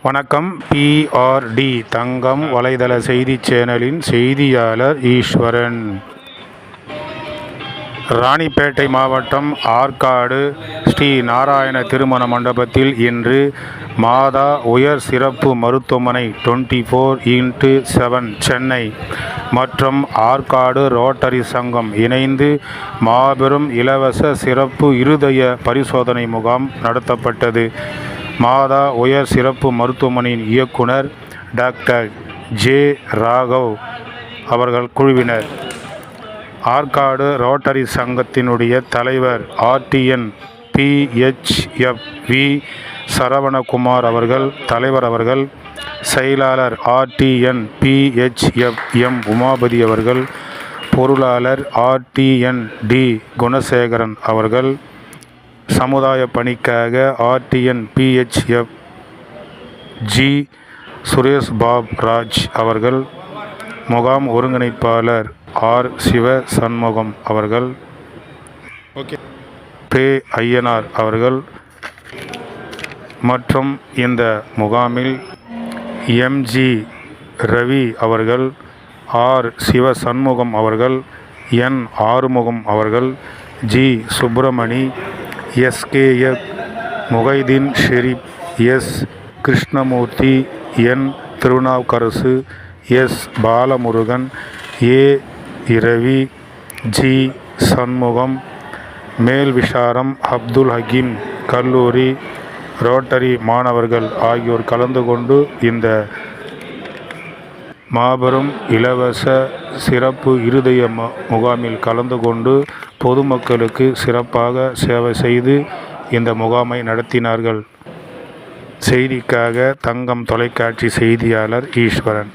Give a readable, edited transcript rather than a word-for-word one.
வணக்கம். PRD தங்கம் வலைதள செய்தி சேனலின் செய்தியாளர் ஈஸ்வரன். ராணிப்பேட்டை மாவட்டம் ஆற்காடு ஸ்ரீ நாராயண திருமண மண்டபத்தில் இன்று மாதா உயர் சிறப்பு மருத்துவமனை 24x7 சென்னை மற்றும் ஆற்காடு ரோட்டரி சங்கம் இணைந்து மாபெரும் இலவச சிறப்பு இருதய பரிசோதனை முகாம் நடத்தப்பட்டது. மாதா உயர் சிறப்பு மருத்துவமனையின் இயக்குனர் டாக்டர் ஜே. ராகவ் அவர்கள் குழுவினர், ஆற்காடு ரோட்டரி சங்கத்தினுடைய தலைவர் RTN PHFV சரவணகுமார் அவர்கள் தலைவர் அவர்கள், செயலாளர் RTN PHFM உமாபதி அவர்கள், பொருளாளர் RTN D குணசேகரன் அவர்கள், சமுதாய பணிக்காக RTN PHFG சுரேஷ் பாப் ராஜ் அவர்கள், முகாம் ஒருங்கிணைப்பாளர் R. சிவ சண்முகம் அவர்கள், ஐயனார் அவர்கள் மற்றும் இந்த முகாமில் MG ரவி அவர்கள், R. சிவ சண்முகம் அவர்கள், N. ஆறுமுகம் அவர்கள், G. Subramani, SKF Mohideen Sharif, S. Krishnamurthy, N. Thirunavukkarasu, S. Balamurugan, A. Ravi, G. Shanmugam, மேல் விஷாரம் அப்துல் ஹக்கீம் கல்லூரி ரோட்டரி மாணவர்கள் ஆகியோர் கலந்து கொண்டு இந்த மாபெரும் இலவச சிறப்பு இருதய முகாமில் கலந்து கொண்டு பொதுமக்களுக்கு சிறப்பாக சேவை செய்து இந்த முகாமை நடத்தினார்கள். செய்திக்காக தங்கம் தொலைக்காட்சி செய்தியாளர் ஈஸ்வரன்.